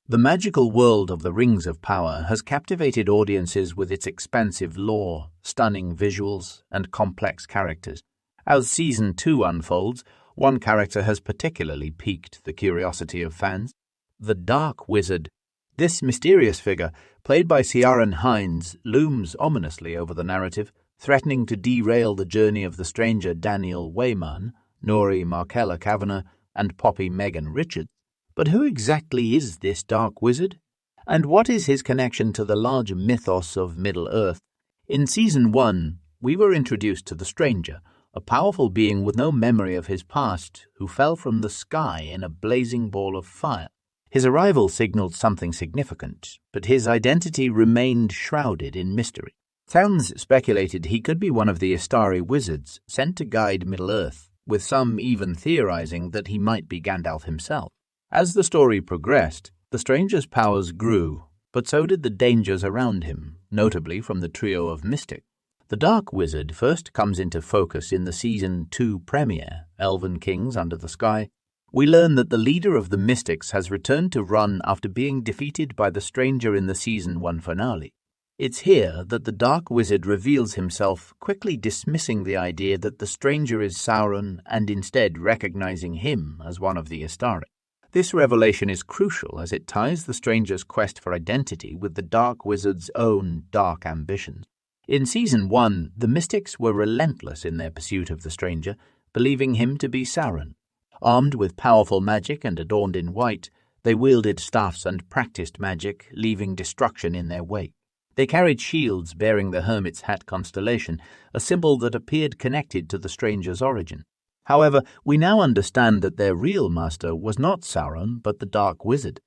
The magical world of the Rings of Power has captivated audiences with its expansive lore, stunning visuals, and complex characters. As Season 2 unfolds, one character has particularly piqued the curiosity of fans: the Dark Wizard. This mysterious figure, played by Ciarán Hinds, looms ominously over the narrative, threatening to derail the journey of the stranger Daniel Wayman, Nori Markella Kavanagh, and Poppy Megan Richards. But who exactly is this Dark Wizard? And what is his connection to the larger mythos of Middle-earth? In Season 1, we were introduced to the Stranger, a powerful being with no memory of his past, who fell from the sky in a blazing ball of fire. His arrival signaled something significant, but his identity remained shrouded in mystery. Fans speculated he could be one of the Istari wizards sent to guide Middle-earth, with some even theorizing that he might be Gandalf himself. As the story progressed, the Stranger's powers grew, but so did the dangers around him, notably from the trio of mystics. The Dark Wizard first comes into focus in the Season 2 premiere, Elven Kings Under the Sky. We learn that the leader of the mystics has returned to Run after being defeated by the Stranger in the Season 1 finale. It's here that the Dark Wizard reveals himself, quickly dismissing the idea that the Stranger is Sauron and instead recognizing him as one of the Istari. This revelation is crucial as it ties the Stranger's quest for identity with the Dark Wizard's own dark ambitions. In Season 1, the mystics were relentless in their pursuit of the Stranger, believing him to be Sauron. Armed with powerful magic and adorned in white, they wielded staffs and practiced magic, leaving destruction in their wake. They carried shields bearing the Hermit's Hat constellation, a symbol that appeared connected to the Stranger's origin. However, we now understand that their real master was not Sauron, but the Dark Wizard.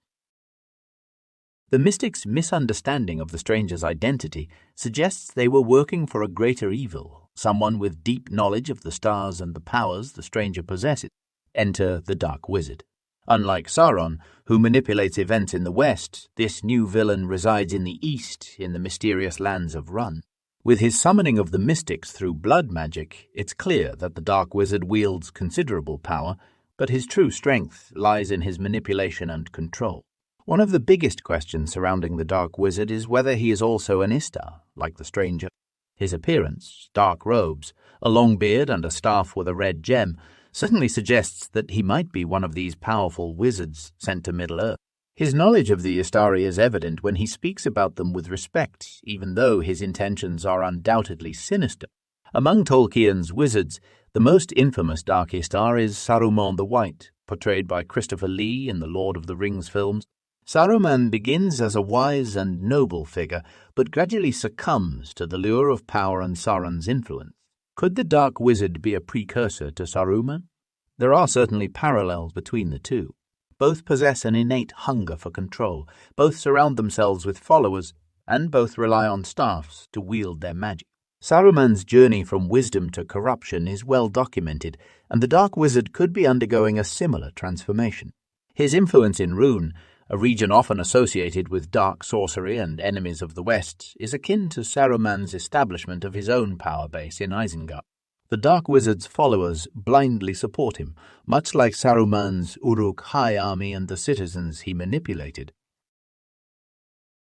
The mystics' misunderstanding of the Stranger's identity suggests they were working for a greater evil, someone with deep knowledge of the stars and the powers the Stranger possesses. Enter the Dark Wizard. Unlike Sauron, who manipulates events in the west, this new villain resides in the east, in the mysterious lands of Run. With his summoning of the mystics through blood magic, it's clear that the Dark Wizard wields considerable power, but his true strength lies in his manipulation and control. One of the biggest questions surrounding the Dark Wizard is whether he is also an Istar, like the Stranger. His appearance, dark robes, a long beard and a staff with a red gem, certainly suggests that he might be one of these powerful wizards sent to Middle-earth. His knowledge of the Istari is evident when he speaks about them with respect, even though his intentions are undoubtedly sinister. Among Tolkien's wizards, the most infamous Dark Istar is Saruman the White, portrayed by Christopher Lee in the Lord of the Rings films. Saruman begins as a wise and noble figure, but gradually succumbs to the lure of power and Sauron's influence. Could the Dark Wizard be a precursor to Saruman? There are certainly parallels between the two. Both possess an innate hunger for control, both surround themselves with followers, and both rely on staffs to wield their magic. Saruman's journey from wisdom to corruption is well documented, and the Dark Wizard could be undergoing a similar transformation. His influence in Rhûn, a region often associated with dark sorcery and enemies of the West, is akin to Saruman's establishment of his own power base in Isengard. The Dark Wizard's followers blindly support him, much like Saruman's Uruk-hai army and the citizens he manipulated.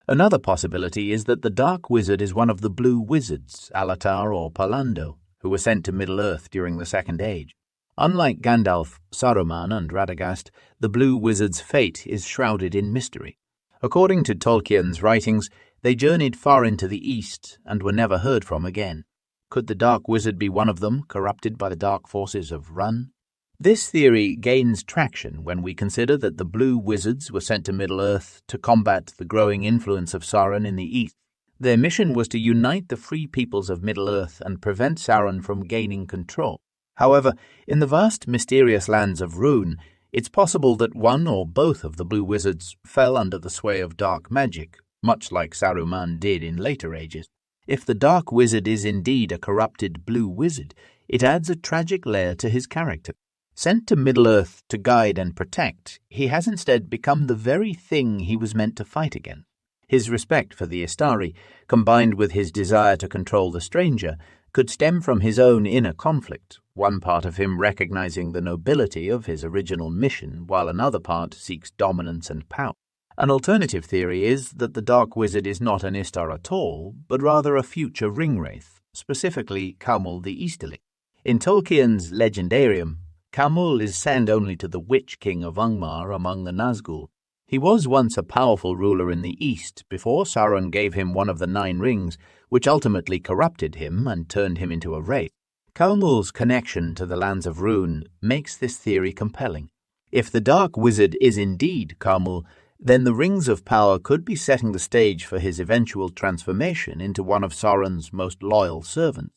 Another possibility is that the Dark Wizard is one of the Blue Wizards, Alatar or Palando, who were sent to Middle-earth during the Second Age. Unlike Gandalf, Saruman, and Radagast, the Blue Wizard's fate is shrouded in mystery. According to Tolkien's writings, they journeyed far into the east and were never heard from again. Could the Dark Wizard be one of them, corrupted by the dark forces of Run? This theory gains traction when we consider that the Blue Wizards were sent to Middle-earth to combat the growing influence of Sauron in the east. Their mission was to unite the free peoples of Middle-earth and prevent Sauron from gaining control. However, in the vast mysterious lands of Rhûn, it's possible that one or both of the Blue Wizards fell under the sway of dark magic, much like Saruman did in later ages. If the Dark Wizard is indeed a corrupted Blue Wizard, it adds a tragic layer to his character. Sent to Middle-earth to guide and protect, he has instead become the very thing he was meant to fight against. His respect for the Istari, combined with his desire to control the Stranger, could stem from his own inner conflict, one part of him recognizing the nobility of his original mission, while another part seeks dominance and power. An alternative theory is that the Dark Wizard is not an Istar at all, but rather a future ringwraith, specifically Khamûl the Easterling. In Tolkien's Legendarium, Khamûl is second only to the Witch King of Angmar among the Nazgûl. He was once a powerful ruler in the east before Sauron gave him one of the 9 rings, which ultimately corrupted him and turned him into a wraith. Khamûl's connection to the lands of Rhûn makes this theory compelling. If the Dark Wizard is indeed Khamûl, then the Rings of Power could be setting the stage for his eventual transformation into one of Sauron's most loyal servants.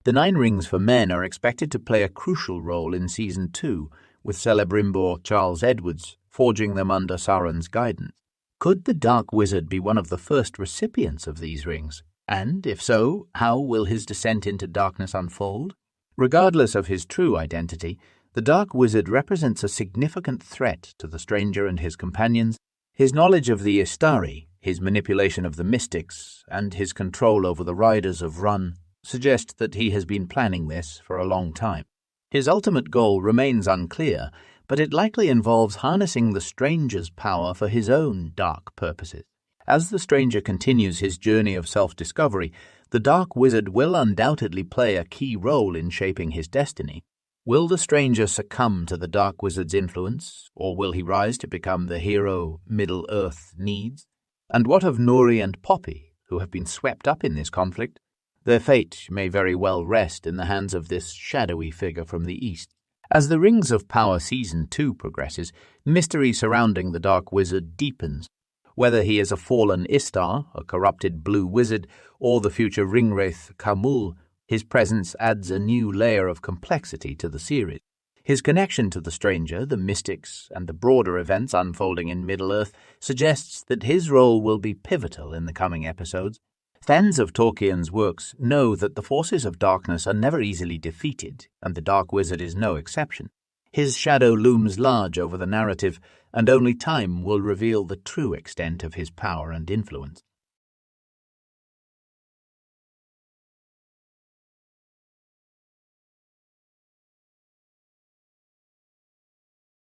The 9 Rings for Men are expected to play a crucial role in Season 2, with Celebrimbor Charles Edwards forging them under Sauron's guidance. Could the Dark Wizard be one of the first recipients of these rings? And, if so, how will his descent into darkness unfold? Regardless of his true identity, the Dark Wizard represents a significant threat to the stranger and his companions. His knowledge of the Istari, his manipulation of the mystics, and his control over the riders of Rhûn suggest that he has been planning this for a long time. His ultimate goal remains unclear, but it likely involves harnessing the stranger's power for his own dark purposes. As the stranger continues his journey of self-discovery, the Dark Wizard will undoubtedly play a key role in shaping his destiny. Will the stranger succumb to the Dark Wizard's influence, or will he rise to become the hero Middle-earth needs? And what of Nuri and Poppy, who have been swept up in this conflict? Their fate may very well rest in the hands of this shadowy figure from the east. As the Rings of Power Season 2 progresses, mystery surrounding the Dark Wizard deepens. Whether he is a fallen Istar, a corrupted blue wizard, or the future ringwraith Khamûl, his presence adds a new layer of complexity to the series. His connection to the stranger, the mystics, and the broader events unfolding in Middle-earth suggests that his role will be pivotal in the coming episodes. Fans of Tolkien's works know that the forces of darkness are never easily defeated, and the Dark Wizard is no exception. His shadow looms large over the narrative, and only time will reveal the true extent of his power and influence.